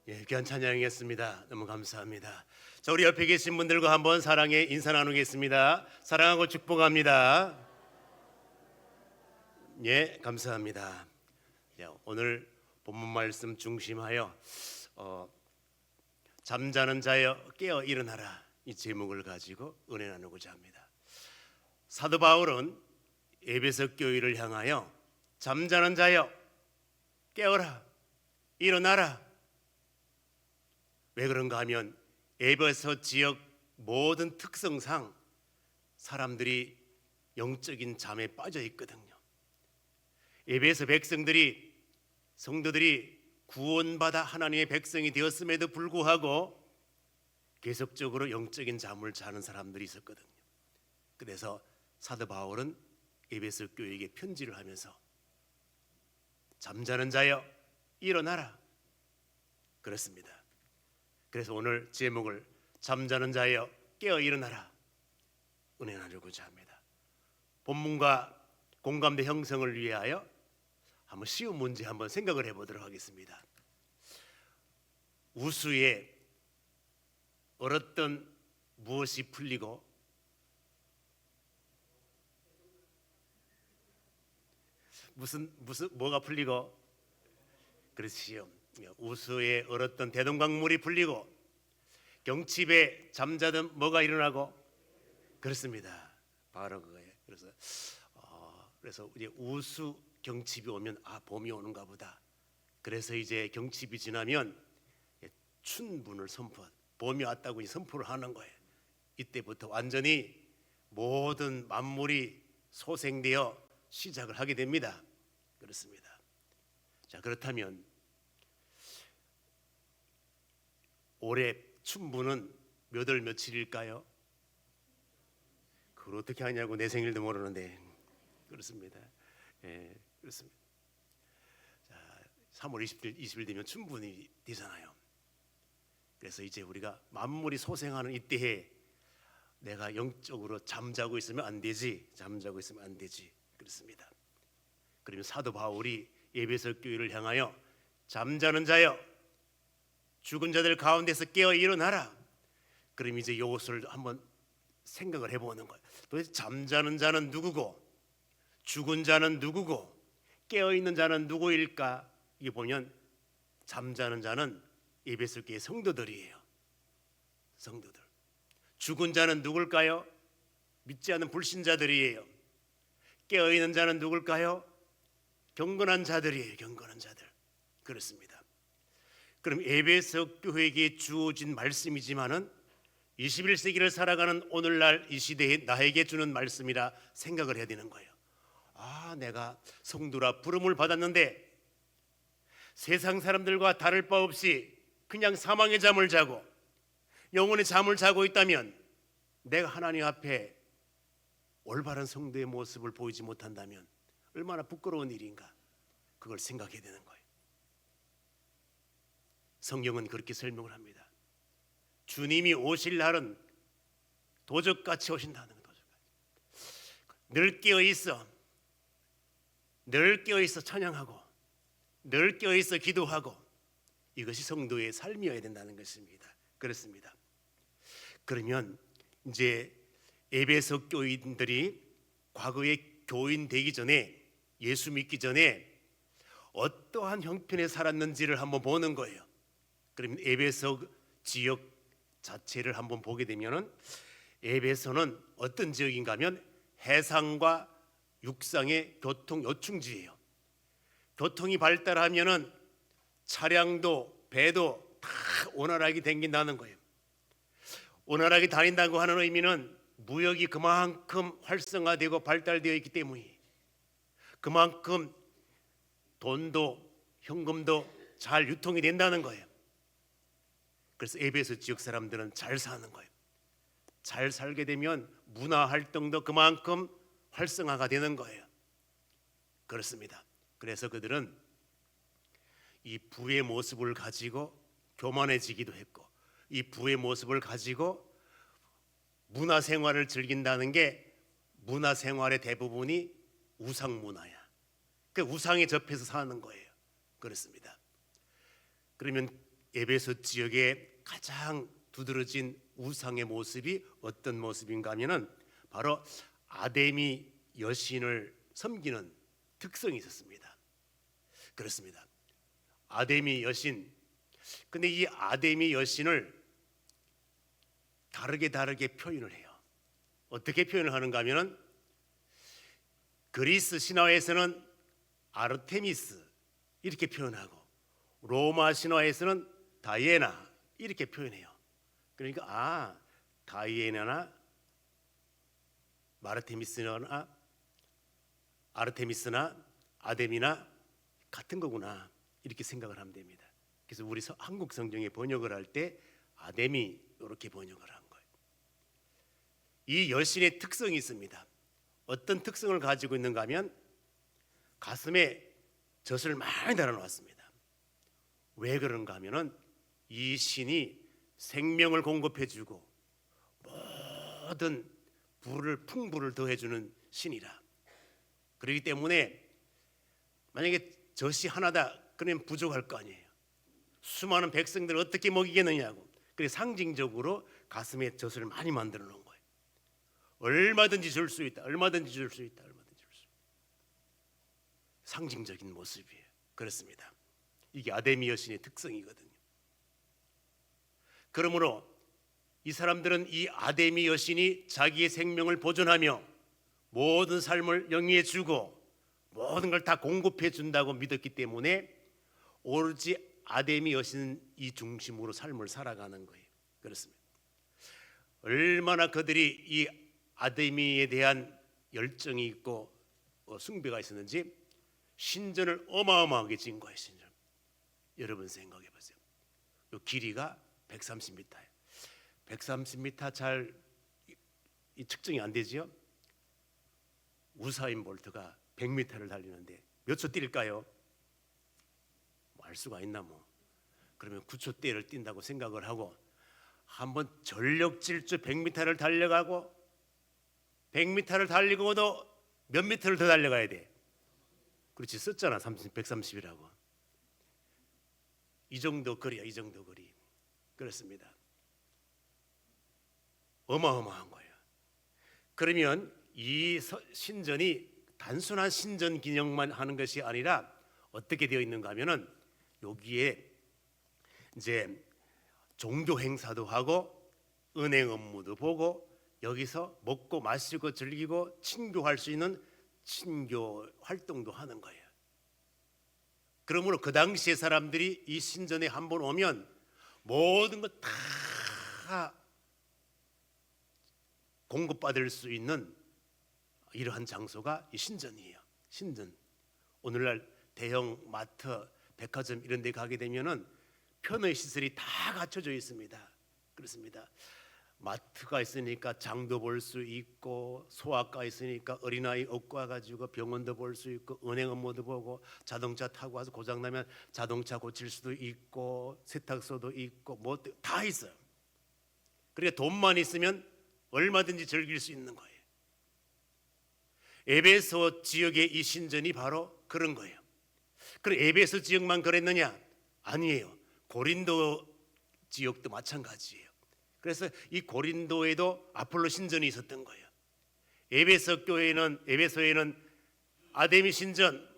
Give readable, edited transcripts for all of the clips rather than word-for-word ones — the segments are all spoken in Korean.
귀한 찬양이었습니다. 너무 감사합니다. 자, 우리 옆에 계신 분들과 한번 사랑의 인사 나누겠습니다. 사랑하고 축복합니다. 감사합니다. 오늘 본문 말씀 중심하여 잠자는 자여 깨어 일어나라, 이 제목을 가지고 은혜 나누고자 합니다. 사도 바울은 에베소 교회를 향하여 잠자는 자여 깨어라, 일어나라. 왜 그런가 하면 에베소 지역 모든 특성상 사람들이 영적인 잠에 빠져 있거든요. 에베소 백성들이, 성도들이 구원받아 하나님의 백성이 되었음에도 불구하고 계속적으로 영적인 잠을 자는 사람들이 있었거든요. 그래서 사도 바울은 에베소 교회에게 편지를 하면서 잠자는 자여 일어나라 그렇습니다. 그래서 오늘 제목을 잠자는 자여 깨어 일어나라, 은혜 나누고자 합니다. 본문과 공감대 형성을 위하여 한번 쉬운 문제 한번 생각을 해보도록 하겠습니다. 우수에 얼었던 무엇이 풀리고 뭐가 풀리고? 그렇지요. 우수에 얼었던 대동강물이 풀리고 경칩에 잠자던 뭐가 일어나고? 그렇습니다. 바로 그거예요. 그래서 이제 우수 경칩이 오면 봄이 오는가 보다. 그래서 이제 경칩이 지나면 춘분을 봄이 왔다고 선포를 하는 거예요. 이때부터 완전히 모든 만물이 소생되어 시작을 하게 됩니다. 그렇습니다. 자, 그렇다면 올해 춘분은 몇 월 며칠일까요? 그걸 어떻게 하냐고, 내 생일도 모르는데. 그렇습니다. 그렇습니다. 자, 3월 20일 되면 춘분이 되잖아요. 그래서 이제 우리가 만물이 소생하는 이때에 내가 영적으로 잠자고 있으면 안 되지. 그렇습니다. 그러면 사도 바울이 에베소 교회를 향하여 잠자는 자여, 죽은 자들 가운데서 깨어 일어나라. 그럼 이제 이것을 한번 생각을 해보는 거예요. 도대체 잠자는 자는 누구고, 죽은 자는 누구고, 깨어 있는 자는 누구일까? 이게 보면 잠자는 자는 에베소 교회 성도들이에요. 성도들. 죽은 자는 누굴까요? 믿지 않는 불신자들이에요. 깨어 있는 자는 누굴까요? 경건한 자들이에요. 경건한 자들. 그렇습니다. 그럼 에베소 교회에게 주어진 말씀이지만은 21세기를 살아가는 오늘날 이 시대에 나에게 주는 말씀이라 생각을 해야 되는 거예요. 내가 성도라 부름을 받았는데 세상 사람들과 다를 바 없이 그냥 사망의 잠을 자고 영혼의 잠을 자고 있다면, 내가 하나님 앞에 올바른 성도의 모습을 보이지 못한다면 얼마나 부끄러운 일인가, 그걸 생각해야 되는 거예요. 성경은 그렇게 설명을 합니다. 주님이 오실 날은 도적같이 오신다는 거예요. 늘 깨어 있어 찬양하고, 늘 깨어 있어 기도하고, 이것이 성도의 삶이어야 된다는 것입니다. 그렇습니다. 그러면 이제 에베소 교인들이 과거에 교인 되기 전에, 예수 믿기 전에 어떠한 형편에 살았는지를 한번 보는 거예요. 그러면 에베소 지역 자체를 한번 보게 되면은, 에베소는 어떤 지역인가 하면 해상과 육상의 교통 요충지예요. 교통이 발달하면은 차량도 배도 다 원활하게 다닌다는 거예요. 원활하게 다닌다고 하는 의미는 무역이 그만큼 활성화되고 발달되어 있기 때문이에요. 그만큼 돈도 현금도 잘 유통이 된다는 거예요. 그래서 에베소 지역 사람들은 잘 사는 거예요. 잘 살게 되면 문화 활동도 그만큼 활성화가 되는 거예요. 그렇습니다. 그래서 그들은 이 부의 모습을 가지고 교만해지기도 했고, 이 부의 모습을 가지고 문화생활을 즐긴다는 게, 문화생활의 대부분이 우상문화야. 그 우상에 접해서 사는 거예요. 그렇습니다. 그러면 에베소 지역의 가장 두드러진 우상의 모습이 어떤 모습인가 하면은 바로 아데미 여신을 섬기는 특성이 있었습니다. 그렇습니다. 아데미 여신. 근데 이 아데미 여신을 다르게 표현을 해요. 어떻게 표현을 하는가 하면은 그리스 신화에서는 아르테미스 이렇게 표현하고 로마 신화에서는 다이애나 이렇게 표현해요. 그러니까 다이애나나 아르테미스나 아데미나 같은 거구나 이렇게 생각을 하면 됩니다. 그래서 우리 한국 성경에 번역을 할 때 아데미 이렇게 번역을 한 거예요. 이 여신의 특성이 있습니다. 어떤 특성을 가지고 있는가 하면 가슴에 젖을 많이 달아놓았습니다. 왜 그런가 하면은 이 신이 생명을 공급해주고 모든 풍부를 더해주는 신이라. 그렇기 때문에 만약에 젖이 하나다 그러면 부족할 거 아니에요. 수많은 백성들을 어떻게 먹이겠느냐고. 그래서 상징적으로 가슴에 젖을 많이 만들어 놓은 거예요. 얼마든지 줄 수 있다. 얼마든지 줄 수 있다. 상징적인 모습이에요. 그렇습니다. 이게 아데미 여신의 특성이거든요. 그러므로 이 사람들은 이 아데미 여신이 자기의 생명을 보존하며 모든 삶을 영위해 주고 모든 걸 다 공급해 준다고 믿었기 때문에 오로지 아데미 여신 이 중심으로 삶을 살아가는 거예요. 그렇습니다. 얼마나 그들이 이 아데미에 대한 열정이 있고 숭배가 있었는지 신전을 어마어마하게 지은 거예요. 신전. 여러분 생각해 보세요. 이 길이가 130m예요. 130m 잘 측정이 안 되지요? 우사인 볼트가 100m를 달리는데 몇 초 뛸까요? 알 수가 있나 뭐. 그러면 9초대를 뛴다고 생각을 하고 한번 전력 질주 100m를 달려가고 100m를 달리고도 몇 미터를 더 달려가야 돼. 그렇지, 썼잖아. 130이라고. 이 정도 거리야. 이 정도 거리. 그렇습니다. 어마어마한 거예요. 그러면 이 신전이 단순한 신전 기념만 하는 것이 아니라 어떻게 되어 있는가 하면은 여기에 이제 종교 행사도 하고 은행 업무도 보고 여기서 먹고 마시고 즐기고 친교할 수 있는 친교 활동도 하는 거예요. 그러므로 그 당시의 사람들이 이 신전에 한번 오면 모든 것 다 공급받을 수 있는 이러한 장소가 이 신전이에요. 신전. 오늘날 대형 마트, 백화점 이런 데 가게 되면은 편의 시설이 다 갖춰져 있습니다. 그렇습니다. 마트가 있으니까 장도 볼 수 있고 소아과 있으니까 어린아이 업고 와가지고 병원도 볼 수 있고 은행 업무도 보고 자동차 타고 와서 고장나면 자동차 고칠 수도 있고 세탁소도 있고 뭐 다 있어요. 그러니까 돈만 있으면 얼마든지 즐길 수 있는 거예요. 에베소 지역의 이 신전이 바로 그런 거예요. 그럼 에베소 지역만 그랬느냐? 아니에요. 고린도 지역도 마찬가지예요. 그래서 이 고린도에도 아폴로 신전이 있었던 거예요. 에베소에는 아데미 신전,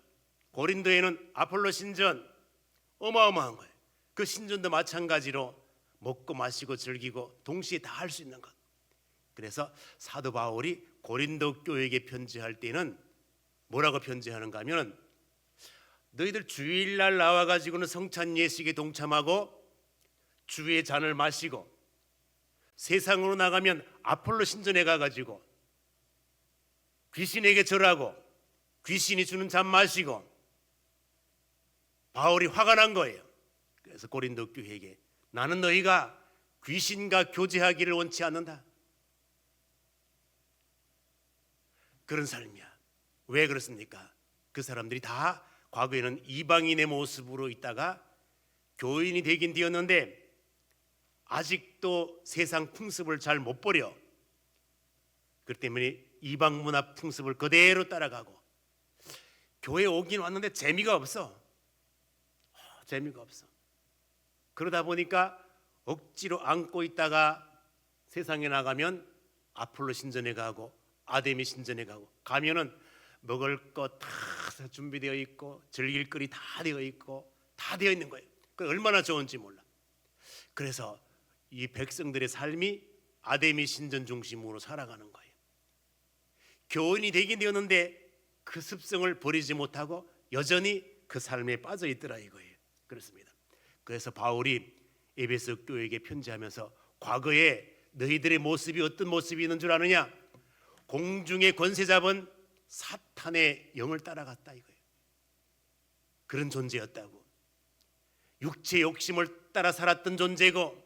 고린도에는 아폴로 신전, 어마어마한 거예요. 그 신전도 마찬가지로 먹고 마시고 즐기고 동시에 다 할 수 있는 것. 그래서 사도 바울이 고린도 교회에게 편지할 때는 뭐라고 편지하는가 하면 너희들 주일날 나와가지고는 성찬 예식에 동참하고 주의 잔을 마시고 세상으로 나가면 아폴로 신전에 가가지고 귀신에게 절하고 귀신이 주는 잔 마시고 바울이 화가 난 거예요. 그래서 고린도 교회에게 나는 너희가 귀신과 교제하기를 원치 않는다. 그런 삶이야. 왜 그렇습니까? 그 사람들이 다 과거에는 이방인의 모습으로 있다가 교인이 되긴 되었는데 아직도 세상 풍습을 잘 못 버려. 그렇기 때문에 이방 문화 풍습을 그대로 따라가고 교회 오긴 왔는데 재미가 없어. 재미가 없어. 그러다 보니까 억지로 안고 있다가 세상에 나가면 아폴로 신전에 가고 아데미 신전에 가고 가면은 먹을 거 다 준비되어 있고 즐길 거리 다 되어 있고 다 되어 있는 거예요. 그 얼마나 좋은지 몰라. 그래서 이 백성들의 삶이 아데미 신전 중심으로 살아가는 거예요. 교인이 되긴 되었는데 그 습성을 버리지 못하고 여전히 그 삶에 빠져 있더라 이거예요. 그렇습니다. 그래서 바울이 에베소 교회에게 편지하면서 과거에 너희들의 모습이 어떤 모습이 있는 줄 아느냐? 공중의 권세 잡은 사탄의 영을 따라갔다 이거예요. 그런 존재였다고. 육체의 욕심을 따라 살았던 존재고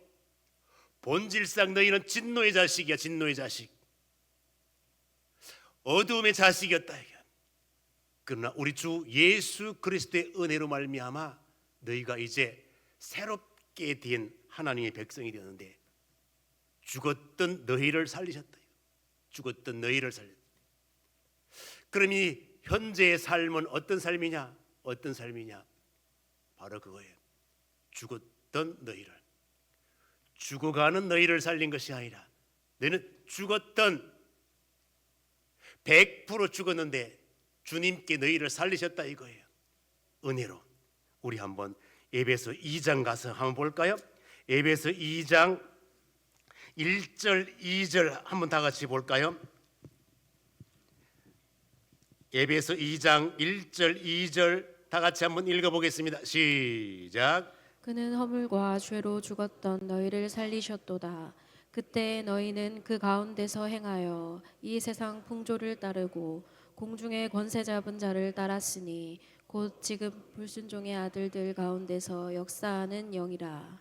본질상 너희는 진노의 자식이야. 진노의 자식. 어두움의 자식이었다 이게. 그러나 우리 주 예수 그리스도의 은혜로 말미암아 너희가 이제 새롭게 된 하나님의 백성이 되었는데 죽었던 너희를 살리셨다. 죽었던 너희를 살렸다. 그럼 이 현재의 삶은 어떤 삶이냐? 어떤 삶이냐? 바로 그거예요. 죽었던 너희를, 죽어가는 너희를 살린 것이 아니라 너희는 죽었던 100% 죽었는데 주님께 너희를 살리셨다 이거예요. 은혜로. 우리 한번 에베소 2장 가서 한번 볼까요? 에베소 2장 1절 2절 한번 다 같이 볼까요? 에베소 2장 1절 2절 다 같이 한번 읽어보겠습니다. 시작. 그는 허물과 죄로 죽었던 너희를 살리셨도다. 그때 너희는 그 가운데서 행하여 이 세상 풍조를 따르고 공중의 권세 잡은 자를 따랐으니 곧 지금 불순종의 아들들 가운데서 역사하는 영이라.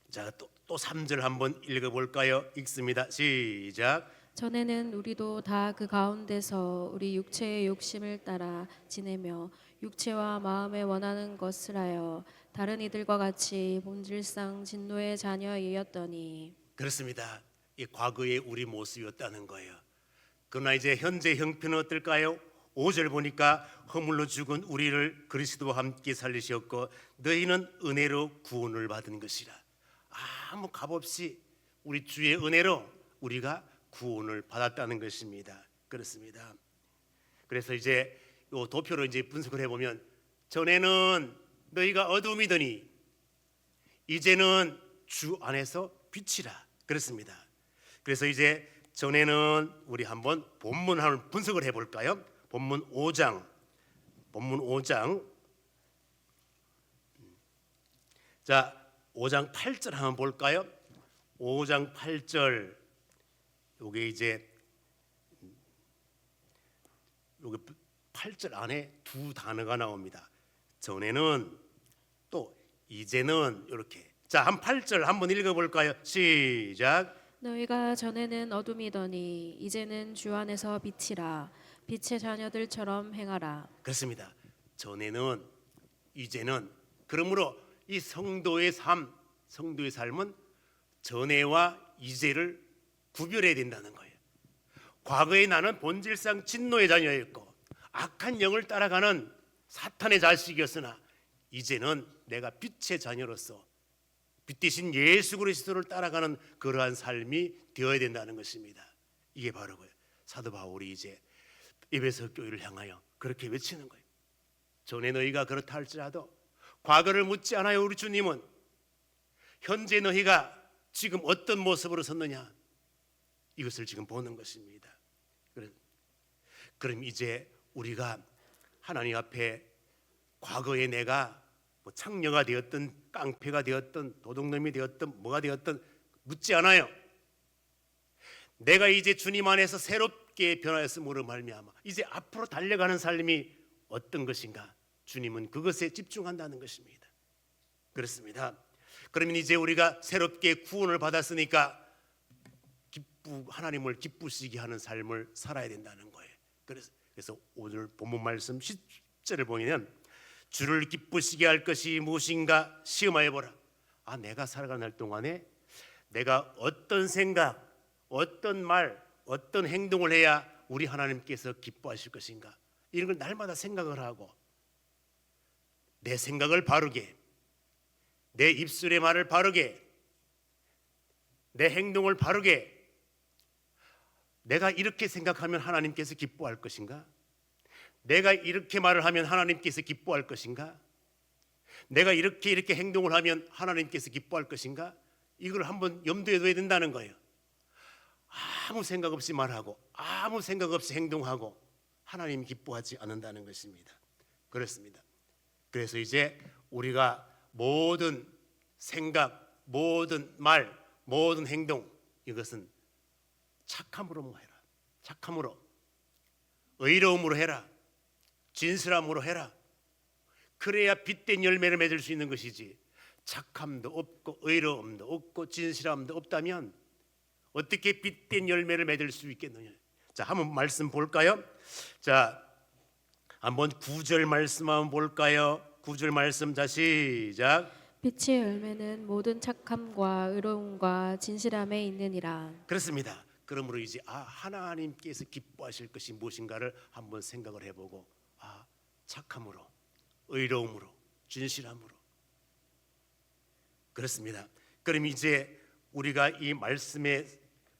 자, 또 3절 한번 읽어볼까요? 읽습니다. 시작. 전에는 우리도 다 그 가운데서 우리 육체의 욕심을 따라 지내며 육체와 마음에 원하는 것을 하여 다른 이들과 같이 본질상 진노의 자녀이었더니. 그렇습니다. 이 과거의 우리 모습이었다는 거예요. 그러나 이제 현재 형편은 어떨까요? 5절 보니까 허물로 죽은 우리를 그리스도와 함께 살리셨고 너희는 은혜로 구원을 받은 것이라. 아무 값없이 우리 주의 은혜로 우리가 구원을 받았다는 것입니다. 그렇습니다. 그래서 이제 요 도표로 이제 분석을 해보면 전에는 너희가 어둠이더니 이제는 주 안에서 빛이라. 그렇습니다. 그래서 이제 전에는 우리 한번 본문 한번 분석을 해볼까요? 본문 5장 자 5장 8절 한번 볼까요? 5장 8절 요게 이제 요게 8절 안에 두 단어가 나옵니다. 전에는 또 이제는 이렇게. 자, 한 8절 한번 읽어볼까요? 시작. 너희가 전에는 어둠이더니 이제는 주 안에서 빛이라. 빛의 자녀들처럼 행하라. 그렇습니다. 전에는 이제는. 그러므로 이 성도의 삶은 전에와 이제를 구별해야 된다는 거예요. 과거에 나는 본질상 진노의 자녀였고 악한 영을 따라가는 사탄의 자식이었으나 이제는 내가 빛의 자녀로서 빛 대신 예수 그리스도를 따라가는 그러한 삶이 되어야 된다는 것입니다. 이게 바로 거예요. 사도 바울이 이제 에베소 교회를 향하여 그렇게 외치는 거예요. 전에 너희가 그렇다 할지라도 과거를 묻지 않아요. 우리 주님은 현재 너희가 지금 어떤 모습으로 섰느냐 이것을 지금 보는 것입니다. 그럼 이제 우리가 하나님 앞에 과거에 내가 뭐 창녀가 되었든 깡패가 되었든 도둑놈이 되었든 뭐가 되었든 묻지 않아요. 내가 이제 주님 안에서 새롭게 변화했음으로 말미암아 이제 앞으로 달려가는 삶이 어떤 것인가 주님은 그것에 집중한다는 것입니다. 그렇습니다. 그러면 이제 우리가 새롭게 구원을 받았으니까 하나님을 기쁘시게 하는 삶을 살아야 된다는 거예요. 그래서 오늘 본문 말씀 10절을 보면 주를 기쁘시게 할 것이 무엇인가 시험하여 보라. 내가 살아가는 날 동안에 내가 어떤 생각, 어떤 말, 어떤 행동을 해야 우리 하나님께서 기뻐하실 것인가 이런 걸 날마다 생각을 하고 내 생각을 바르게 내 입술의 말을 바르게, 내 행동을 바르게, 내가 이렇게 생각하면 하나님께서 기뻐할 것인가? 내가 이렇게 말을 하면 하나님께서 기뻐할 것인가? 내가 이렇게 행동을 하면 하나님께서 기뻐할 것인가? 이걸 한번 염두에 둬야 된다는 거예요. 아무 생각 없이 말하고 아무 생각 없이 행동하고 하나님이 기뻐하지 않는다는 것입니다. 그렇습니다. 그래서 이제 우리가 모든 생각, 모든 말, 모든 행동, 이것은 착함으로 해라. 착함으로, 의로움으로 해라. 진실함으로 해라. 그래야 빛된 열매를 맺을 수 있는 것이지, 착함도 없고 의로움도 없고 진실함도 없다면 어떻게 빛된 열매를 맺을 수 있겠느냐. 자, 한번 말씀 볼까요? 자, 한번 9절 말씀 한번 볼까요? 9절 말씀, 자 시작. 빛의 열매는 모든 착함과 의로움과 진실함에 있느니라. 그렇습니다. 그러므로 이제 하나님께서 기뻐하실 것이 무엇인가를 한번 생각을 해보고, 착함으로, 의로움으로, 진실함으로. 그렇습니다. 그럼 이제 우리가 이 말씀의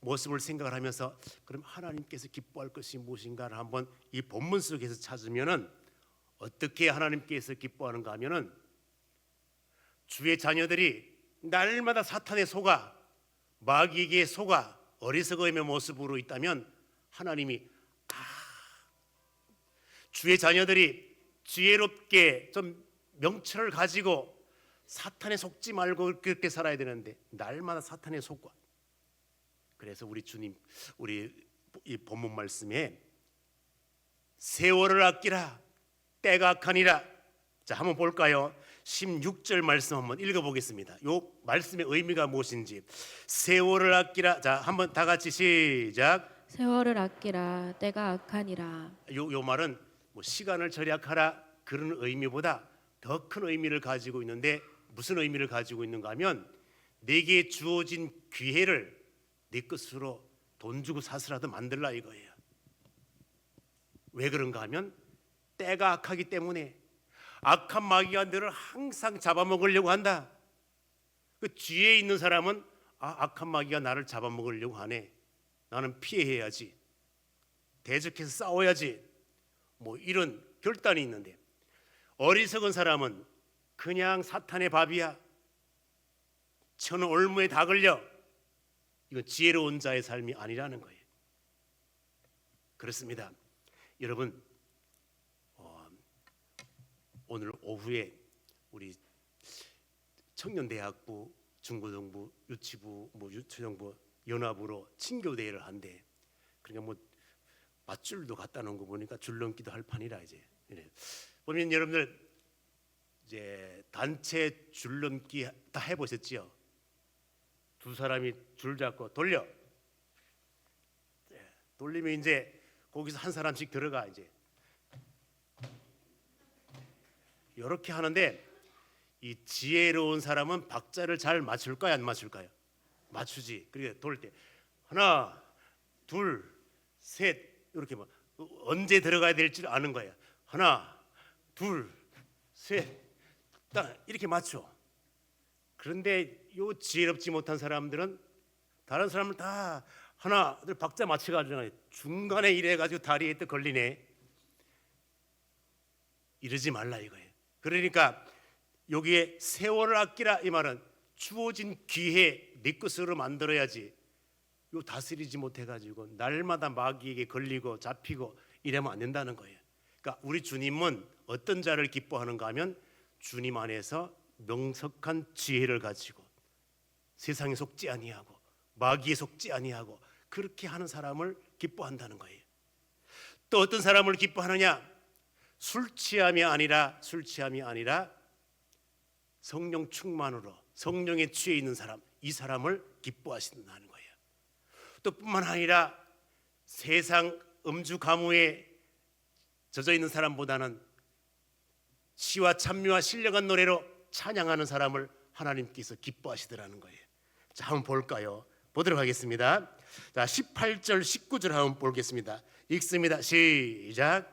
모습을 생각을 하면서, 그럼 하나님께서 기뻐할 것이 무엇인가를 한번 이 본문 속에서 찾으면은 어떻게 하나님께서 기뻐하는가 하면은, 주의 자녀들이 날마다 사탄의 속아, 마귀에게 속아 어리석음의 모습으로 있다면 하나님이 주의 자녀들이 지혜롭게 좀 명철을 가지고 사탄에 속지 말고 그렇게 살아야 되는데 날마다 사탄에 속아. 그래서 우리 주님, 우리 이 본문 말씀에 세월을 아끼라, 때가 악하니라. 자, 한번 볼까요? 16절 말씀 한번 읽어보겠습니다. 요 말씀의 의미가 무엇인지. 세월을 아끼라. 자, 한번 다 같이 시작. 세월을 아끼라, 때가 악하니라. 요 말은 뭐 시간을 절약하라 그런 의미보다 더 큰 의미를 가지고 있는데, 무슨 의미를 가지고 있는가 하면, 내게 주어진 기회를 네 것으로 돈 주고 사서라도 만들라 이거예요. 왜 그런가 하면, 때가 악하기 때문에 악한 마귀가 너를 항상 잡아먹으려고 한다. 그 뒤에 있는 사람은 악한 마귀가 나를 잡아먹으려고 하네, 나는 피해야지, 대적해서 싸워야지, 뭐 이런 결단이 있는데, 어리석은 사람은 그냥 사탄의 밥이야, 천은 올무에 다 걸려. 이건 지혜로운 자의 삶이 아니라는 거예요. 그렇습니다. 여러분, 오늘 오후에 우리 청년대학부, 중고등부, 유치부, 유초등부 연합으로 친교대회를 한대. 그러니까 뭐 맞줄도 갖다 놓은 거 보니까 줄넘기도 할 판이라 이제. 보면 여러분들 이제 단체 줄넘기 다 해보셨지요? 두 사람이 줄 잡고 돌려. 돌리면 이제 거기서 한 사람씩 들어가 이제. 이렇게 하는데, 이 지혜로운 사람은 박자를 잘 맞출까요, 안 맞출까요? 맞추지. 그러니까 돌 때 하나, 둘, 셋 이렇게 뭐 언제 들어가야 될지 아는 거예요. 하나, 둘, 셋, 딱 이렇게 맞춰. 그런데 요 지혜롭지 못한 사람들은 다른 사람을 다 하나, 둘 박자 맞춰가지고 중간에 이래가지고 다리에 또 걸리네. 이러지 말라 이거예요. 그러니까 여기에 세월을 아끼라 이 말은 주어진 기회 네 것으로 만들어야지, 요 다스리지 못해가지고 날마다 마귀에게 걸리고 잡히고 이러면 안 된다는 거예요. 그러니까 우리 주님은 어떤 자를 기뻐하는가 하면, 주님 안에서 명석한 지혜를 가지고 세상에 속지 아니하고 마귀에 속지 아니하고 그렇게 하는 사람을 기뻐한다는 거예요. 또 어떤 사람을 기뻐하느냐? 술 취함이 아니라 성령 충만으로 성령에 취해 있는 사람, 이 사람을 기뻐하신다는 거예요. 또 뿐만 아니라 세상 음주 가무에 젖어 있는 사람보다는 시와 찬미와 신령한 노래로 찬양하는 사람을 하나님께서 기뻐하시더라는 거예요. 자, 한번 볼까요? 보도록 하겠습니다. 자, 18절 19절 한번 보겠습니다. 읽습니다. 시작.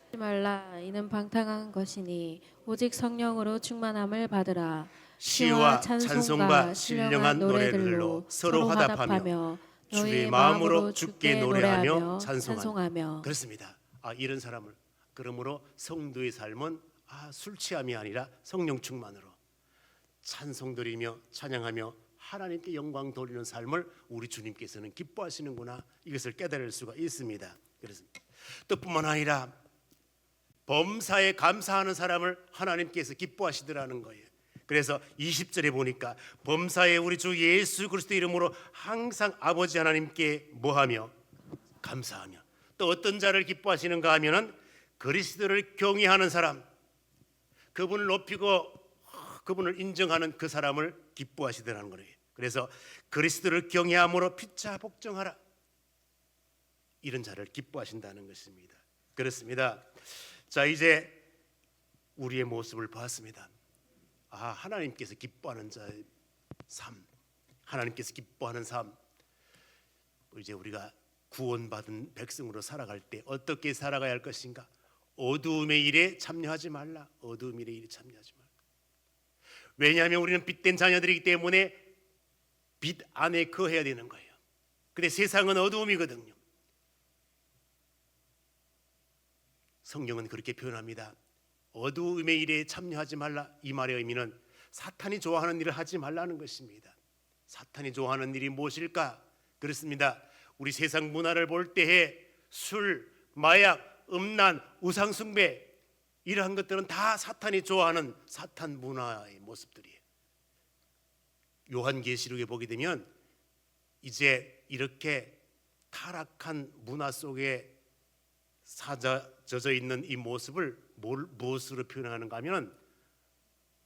하지 말라, 이는 방탕한 것이니 오직 성령으로 충만함을 받으라. 시와 찬송과 신령한 노래들로 서로 화답하며 주의 마음으로 주께 노래하며 찬송하며. 그렇습니다. 이런 사람을, 그러므로 성도의 삶은 술 취함이 아니라 성령 충만으로 찬송 드리며 찬양하며 하나님께 영광 돌리는 삶을 우리 주님께서는 기뻐하시는구나, 이것을 깨달을 수가 있습니다. 그렇습니다. 또 뿐만 아니라 범사에 감사하는 사람을 하나님께서 기뻐하시더라는 거예요. 그래서 20절에 보니까 범사에 우리 주 예수 그리스도 이름으로 항상 아버지 하나님께 뭐하며 감사하며. 또 어떤 자를 기뻐하시는가 하면은 그리스도를 경외하는 사람, 그분을 높이고 그분을 인정하는 그 사람을 기뻐하시더라는 거예요. 그래서 그리스도를 경외함으로 피차 복종하라, 이런 자를 기뻐하신다는 것입니다. 그렇습니다. 자, 이제 우리의 모습을 봤습니다. 하나님께서 기뻐하는 자의 삶, 하나님께서 기뻐하는 삶. 이제 우리가 구원받은 백성으로 살아갈 때 어떻게 살아가야 할 것인가? 어두움의 일에 참여하지 말라. 어두움의 일에 참여하지 말라. 왜냐하면 우리는 빛된 자녀들이기 때문에 빛 안에 거해야 되는 거예요. 근데 세상은 어두움이거든요. 성경은 그렇게 표현합니다. 어두움의 일에 참여하지 말라. 이 말의 의미는 사탄이 좋아하는 일을 하지 말라는 것입니다. 사탄이 좋아하는 일이 무엇일까? 그렇습니다. 우리 세상 문화를 볼 때에 술, 마약, 음란, 우상숭배, 이러한 것들은 다 사탄이 좋아하는 사탄 문화의 모습들이에요. 요한계시록에 보게 되면 이제 이렇게 타락한 문화 속에 젖어 있는 이 모습을 무엇으로 표현하는가 하면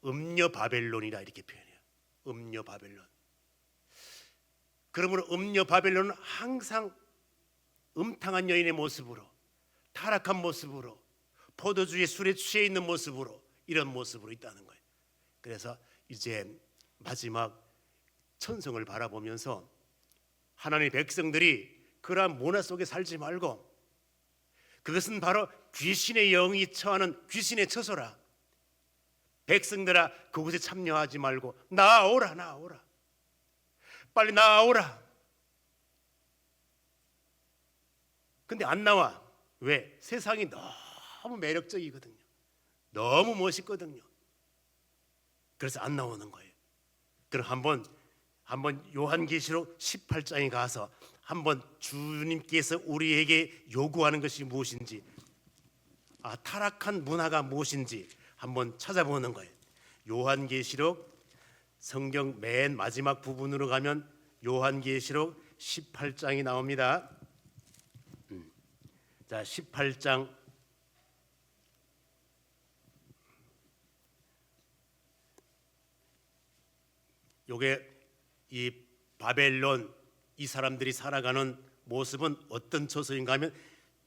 음녀 바벨론이라 이렇게 표현해요. 음녀 바벨론. 그러므로 음녀 바벨론은 항상 음탕한 여인의 모습으로, 타락한 모습으로, 포도주의 술에 취해 있는 모습으로, 이런 모습으로 있다는 거예요. 그래서 이제 마지막 천성을 바라보면서 하나님의 백성들이 그러한 문화 속에 살지 말고, 그것은 바로 귀신의 영이 처하는 귀신의 처소라. 백성들아, 그곳에 참여하지 말고 나오라, 나오라, 빨리 나오라. 근데 안 나와. 왜? 세상이 너무 매력적이거든요. 너무 멋있거든요. 그래서 안 나오는 거예요. 그럼 한번 요한계시록 18장에 가서 한번 주님께서 우리에게 요구하는 것이 무엇인지, 타락한 문화가 무엇인지 한번 찾아보는 거예요. 요한계시록 성경 맨 마지막 부분으로 가면 요한계시록 18장이 나옵니다. 자, 18장 요게 이 바벨론, 이 사람들이 살아가는 모습은 어떤 처소인가 하면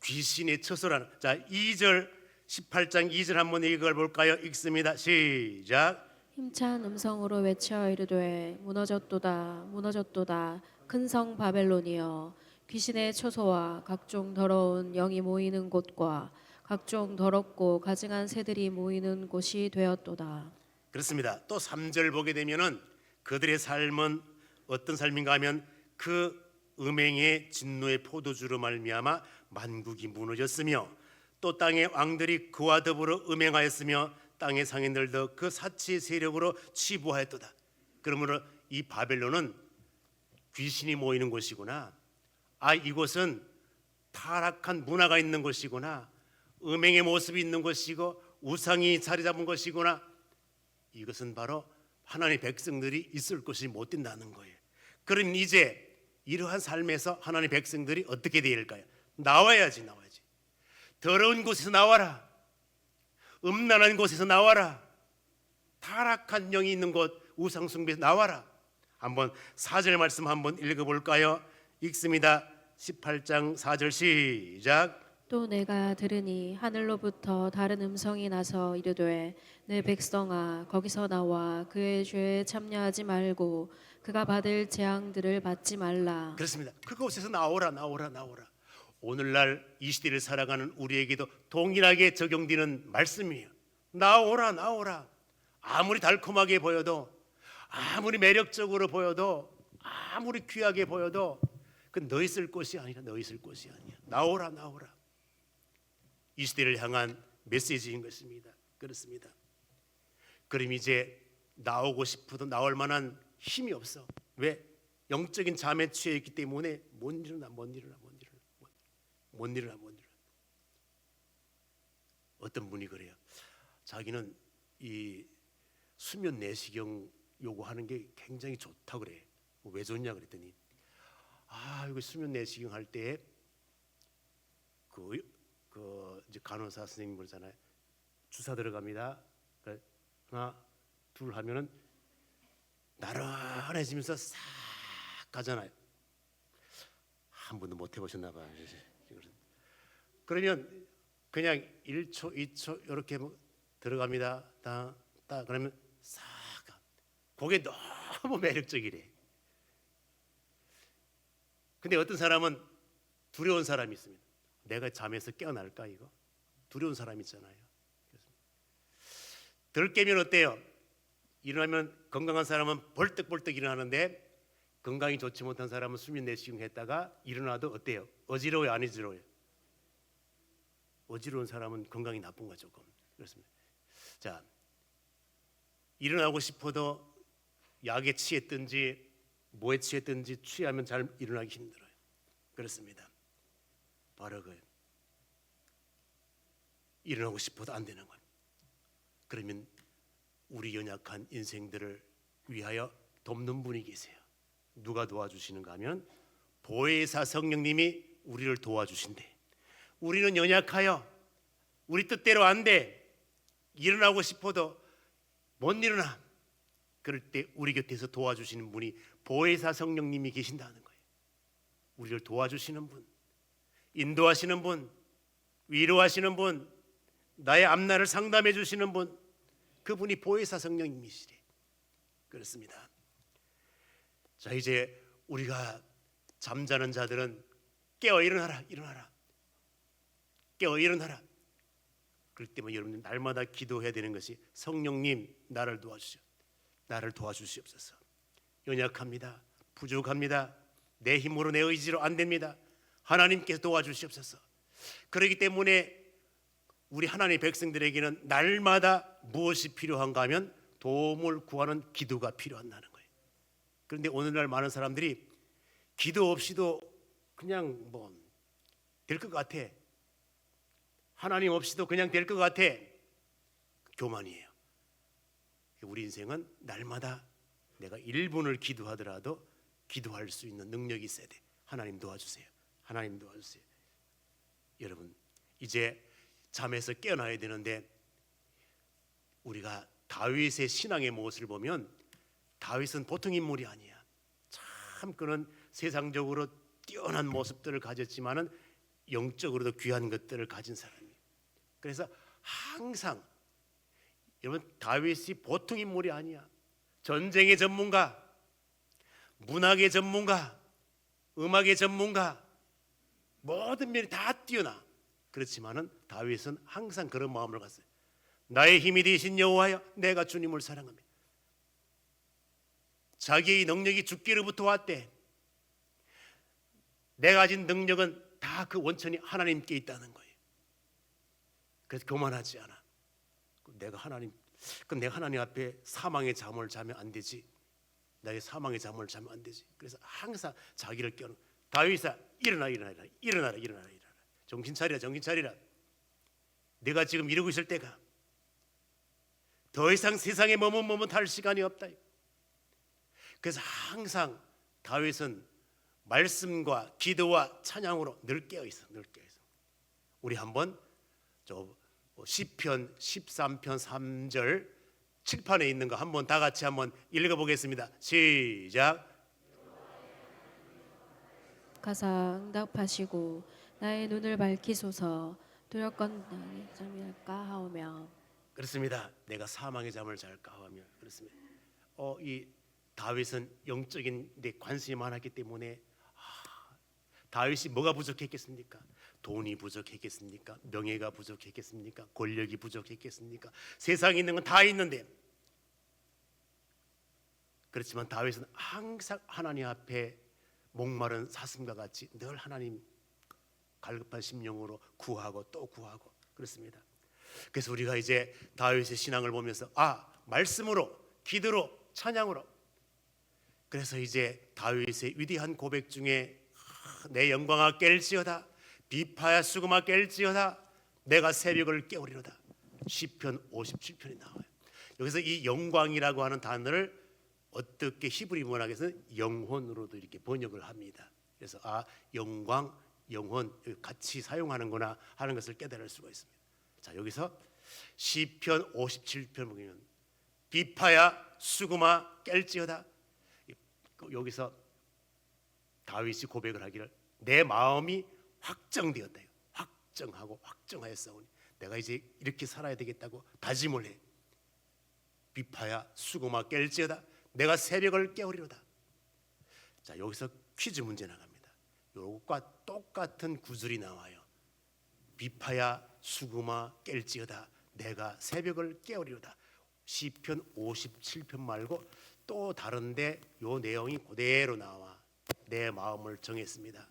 귀신의 처소라는. 자, 2절 18장 2절 한번 읽어볼까요? 읽습니다. 시작. 힘찬 음성으로 외쳐 이르되 무너졌도다 무너졌도다 큰 성 바벨론이여, 귀신의 처소와 각종 더러운 영이 모이는 곳과 각종 더럽고 가증한 새들이 모이는 곳이 되었도다. 그렇습니다. 또 3절 보게 되면은 그들의 삶은 어떤 삶인가 하면 그 음행의 진노의 포도주로 말미암아 만국이 무너졌으며 또 땅의 왕들이 그와 더불어 음행하였으며 땅의 상인들도 그 사치의 세력으로 치부하였도다. 그러므로 이 바벨론은 귀신이 모이는 곳이구나. 이곳은 타락한 문화가 있는 곳이구나. 음행의 모습이 있는 곳이고 우상이 자리 잡은 곳이구나. 이것은 바로 하나님의 백성들이 있을 곳이 못 된다는 거예요. 그럼 이제 이러한 삶에서 하나님의 백성들이 어떻게 되어야 할까요? 나와야지. 더러운 곳에서 나와라. 음란한 곳에서 나와라. 타락한 영이 있는 곳, 우상숭배에서 나와라. 한번 4절 말씀 한번 읽어볼까요? 읽습니다. 18장 4절 시작. 또 내가 들으니 하늘로부터 다른 음성이 나서 이르되 내 백성아 거기서 나와 그의 죄에 참여하지 말고 그가 받을 재앙들을 받지 말라. 그렇습니다. 그곳에서 나오라. 오늘날 이 시대를 살아가는 우리에게도 동일하게 적용되는 말씀이에요. 나오라. 아무리 달콤하게 보여도 아무리 매력적으로 보여도, 아무리 귀하게 보여도 그 너 있을 곳이 아니라, 너 있을 곳이 아니야. 나오라, 나오라. 이 시대를 향한 메시지인 것입니다. 그렇습니다. 그럼 이제 나오고 싶어도 나올 만한 힘이 없어. 왜? 영적인 잠에 취해 있기 때문에 못 일어나. 어떤 분이 그래요. 자기는 이 수면 내시경 요구하는 게 굉장히 좋다 그래. 왜 좋냐 그랬더니, 이거 수면 내시경 할 때 이제 간호사 선생님 그러잖아요. 주사 들어갑니다. 하나, 둘 하면은 나른해지면서 싹 가잖아요. 한 번도 못 해보셨나 봐요. 그러면 그냥 1초, 2초 이렇게 들어갑니다. 딱 그러면 싹 가. 그게 너무 매력적이래. 근데 어떤 사람은 두려운 사람이 있습니다. 내가 잠에서 깨어날까 이거? 두려운 사람 있잖아요. 덜 깨면 어때요? 일어나면 건강한 사람은 벌떡벌떡 일어나는데, 건강이 좋지 못한 사람은 수면 내시경 했다가 일어나도 어때요? 어지러워요, 안 어지러워요? 어지러운 사람은 건강이 나쁜 거 조금. 그렇습니다. 자, 일어나고 싶어도 약에 취했든지 뭐에 취했든지 취하면 잘 일어나기 힘들어요. 그렇습니다. 바로 그 일어나고 싶어도 안 되는 거예요. 그러면 우리 연약한 인생들을 위하여 돕는 분이 계세요. 누가 도와주시는가 하면 보혜사 성령님이 우리를 도와주신대. 우리는 연약하여 우리 뜻대로 안 돼. 일어나고 싶어도 못 일어나. 그럴 때 우리 곁에서 도와주시는 분이 보혜사 성령님이 계신다는 거예요. 우리를 도와주시는 분, 인도하시는 분, 위로하시는 분, 나의 앞날을 상담해 주시는 분, 그분이 보혜사 성령님이시래. 그렇습니다. 자, 이제 우리가 잠자는 자들은 깨어 일어나라, 일어나라. 깨어 일어나라. 그럴 때만 여러분들 날마다 기도해야 되는 것이, 성령님 나를 도와주시오. 나를 도와주시옵소서. 연약합니다. 부족합니다. 내 힘으로 내 의지로 안 됩니다. 하나님께서 도와주시옵소서. 그렇기 때문에 우리 하나님의 백성들에게는 날마다 무엇이 필요한가 하면 도움을 구하는 기도가 필요하다는 거예요. 그런데 오늘날 많은 사람들이 기도 없이도 그냥 될 것 같아. 하나님 없이도 그냥 될 것 같아. 교만이에요. 우리 인생은 날마다 내가 1분을 기도하더라도 기도할 수 있는 능력이 있어야 돼. 하나님 도와주세요. 하나님 도와주세요. 여러분, 이제 잠에서 깨어나야 되는데, 우리가 다윗의 신앙의 모습을 보면 다윗은 보통 인물이 아니야. 참 그는 세상적으로 뛰어난 모습들을 가졌지만은 영적으로도 귀한 것들을 가진 사람이에요. 그래서 항상, 여러분, 다윗이 보통 인물이 아니야. 전쟁의 전문가, 문학의 전문가, 음악의 전문가, 모든 면이 다 뛰어나. 그렇지만은 다윗은 항상 그런 마음을 갖어요. 나의 힘이 되신 여호와여, 내가 주님을 사랑합니다. 자기의 능력이 주께로부터 왔대. 내가 가진 능력은 다 그 원천이 하나님께 있다는 거예요. 그래서 교만하지 않아. 내가 하나님 앞에 사망의 잠을 자면 안 되지. 나의 사망의 잠을 자면 안 되지. 그래서 항상 자기를 깨우는, 다윗아, 일어나라. 정신 차리라. 내가 지금 이러고 있을 때가 더 이상 세상에 머뭇할 시간이 없다. 그래서 항상 다윗은 말씀과 기도와 찬양으로 늘 깨어 있어. 우리 한번 시편 13편 3절 칠판에 있는 거 한번 다 같이 한번 읽어보겠습니다. 시작. 가사 응답하시고 나의 눈을 밝히소서. 두렵건 나의 잠일까 하오며. 그렇습니다. 내가 사망의 잠을 잘까 하오며. 그렇습니다. 이 다윗은 영적인 데 관심이 많았기 때문에, 다윗이 뭐가 부족했겠습니까? 돈이 부족했겠습니까? 명예가 부족했겠습니까? 권력이 부족했겠습니까? 세상에 있는 건 다 있는데 그렇지만 다윗은 항상 하나님 앞에 목마른 사슴과 같이 늘 하나님 갈급한 심령으로 구하고 또 구하고 그렇습니다. 그래서 우리가 이제 다윗의 신앙을 보면서 말씀으로, 기도로, 찬양으로, 그래서 이제 다윗의 위대한 고백 중에 내 영광아 깰지어다, 비파야 수금아 깰지어다, 내가 새벽을 깨우리로다, 시편 57편이 나와요. 여기서 이 영광이라고 하는 단어를 어떻게 히브리 문학에서는 영혼으로도 이렇게 번역을 합니다. 그래서 영광, 영혼 같이 사용하는구나 하는 것을 깨달을 수가 있습니다. 자, 여기서 시편 57편 보면 비파야 수금아 깰지어다, 여기서 다윗이 고백을 하기를 내 마음이 확정되었다, 확정하고 확정하였사오니 내가 이제 이렇게 살아야 되겠다고 다짐을 해. 비파야 수금아 깰지어다, 내가 새벽을 깨우리로다. 자, 여기서 퀴즈 문제 나갑니다. 요것과 똑같은 구절이 나와요. 비파야 수금아 깰지어다, 내가 새벽을 깨우리로다. 시편 57편 말고 또 다른데 요 내용이 그대로 나와 내 마음을 정했습니다.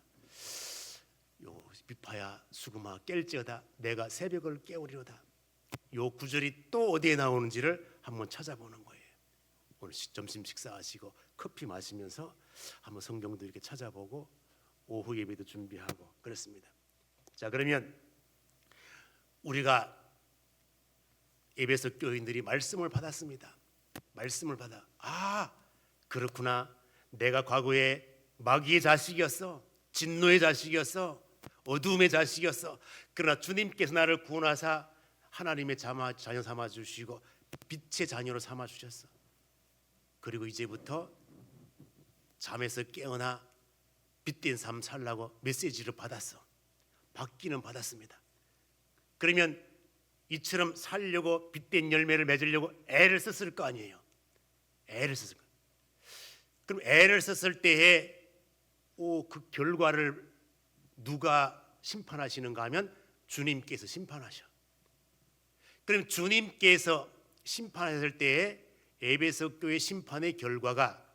요 비파야 수금아 깰지어다, 내가 새벽을 깨우리로다. 요 구절이 또 어디에 나오는지를 한번 찾아보는 거예요. 오늘 점심 식사하시고 커피 마시면서 한번 성경도 이렇게 찾아보고 오후 예배도 준비하고 그렇습니다. 자, 그러면 우리가 에베소 교인들이 말씀을 받았습니다. 말씀을 받아 그렇구나, 내가 과거에 마귀의 자식이었어, 진노의 자식이었어, 어두움의 자식이었어. 그러나 주님께서 나를 구원하사 하나님의 자녀 삼아 주시고 빛의 자녀로 삼아 주셨어. 그리고 이제부터 잠에서 깨어나 빛된 삶 살라고 메시지를 받았어. 받기는 받았습니다. 그러면 이처럼 살려고 빛된 열매를 맺으려고 애를 썼을 거 아니에요. 애를 썼을 거예요. 그럼 애를 썼을 때에 그 결과를 누가 심판하시는가 하면 주님께서 심판하셔. 그럼 주님께서 심판하실 때에 에베소 교회 심판의 결과가,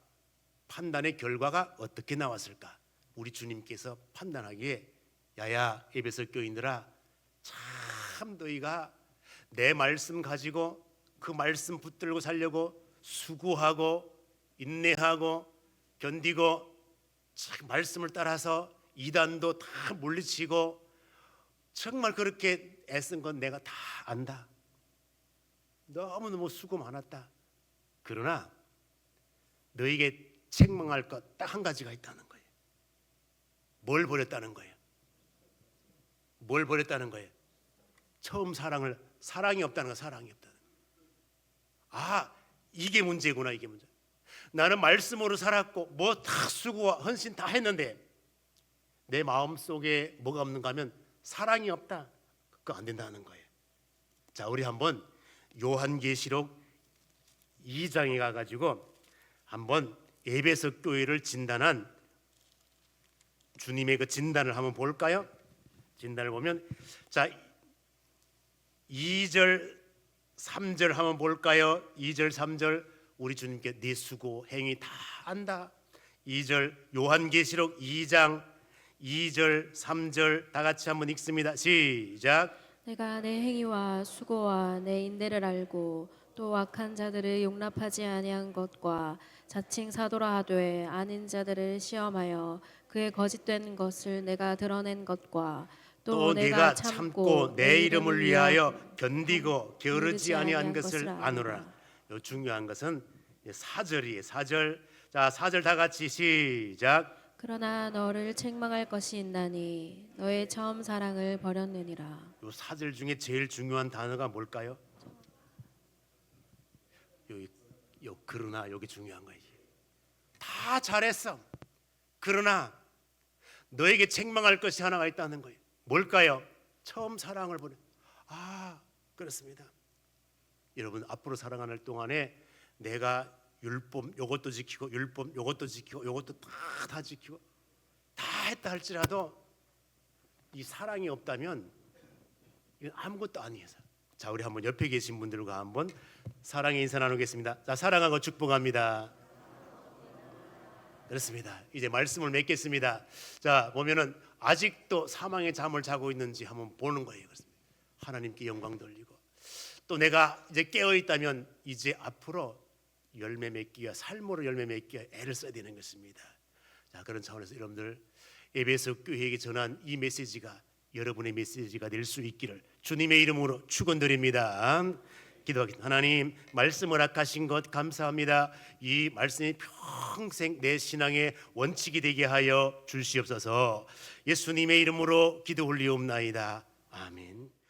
판단의 결과가 어떻게 나왔을까? 우리 주님께서 판단하기에 야야 에베소 교인들아, 참 너희가 내 말씀 가지고 그 말씀 붙들고 살려고 수고하고 인내하고 견디고 참 말씀을 따라서 이단도 다 물리치고 정말 그렇게 애쓴 건 내가 다 안다. 너무너무 수고 많았다. 그러나 너에게 책망할 것 딱 한 가지가 있다는 거예요. 뭘 버렸다는 거예요? 뭘 버렸다는 거예요? 처음 사랑이 없다는 거, 사랑이 없다는 거. 이게 문제구나, 이게 문제. 나는 말씀으로 살았고 뭐 다 수고와 헌신 다 했는데 내 마음 속에 뭐가 없는가 하면 사랑이 없다. 그거 안 된다는 거예요. 자, 우리 한번 요한계시록 2장에 가가지고 한번 에베소 교회를 진단한 주님의 그 진단을 한번 볼까요? 진단을 보면 자 2절 3절 한번 볼까요? 2절 3절 우리 주님께 네 수고 행위 다 안다. 2절 요한계시록 2장 2절 3절 다 같이 한번 읽습니다. 시작. 내가 내 행위와 수고와 내 인내를 알고 또 악한 자들을 용납하지 아니한 것과 자칭 사도라 하되 아닌 자들을 시험하여 그의 거짓된 것을 내가 드러낸 것과 또 내가 참고 내 이름을 위하여 견디고 게으르지 아니한 것을 아노라. 요 중요한 것은 4절이에요. 4절. 자, 4절 다 같이 시작. 그러나 너를 책망할 것이 있나니 너의 처음 사랑을 버렸느니라. 요 4절 중에 제일 중요한 단어가 뭘까요? 요 그러나 여기 중요한 거예요. 다 잘했어. 그러나 너에게 책망할 것이 하나가 있다는 거예요. 뭘까요? 처음 사랑을 버려. 그렇습니다. 여러분 앞으로 살아가는 동안에 내가 율법 요것도 지키고 율법 요것도 지키고 요것도 다 지키고 다 했다 할지라도 이 사랑이 없다면 이건 아무것도 아니에요. 자, 우리 한번 옆에 계신 분들과 한번 사랑의 인사 나누겠습니다. 자, 사랑하고 축복합니다. 그렇습니다. 이제 말씀을 맺겠습니다. 자, 보면은 아직도 사망의 잠을 자고 있는지 한번 보는 거예요. 그렇습니다. 하나님께 영광 돌리고, 또 내가 이제 깨어 있다면 이제 앞으로 열매 맺기가, 삶으로 열매 맺기가 애를 써야 되는 것입니다. 자, 그런 차원에서 여러분들 에베소 교회에게 전한 이 메시지가 여러분의 메시지가 될 수 있기를 주님의 이름으로 축원드립니다. 기도하겠습니다. 하나님, 말씀을 허락하신 것 감사합니다. 이 말씀이 평생 내 신앙의 원칙이 되게 하여 주시옵소서. 예수님의 이름으로 기도 올리옵나이다. 아멘.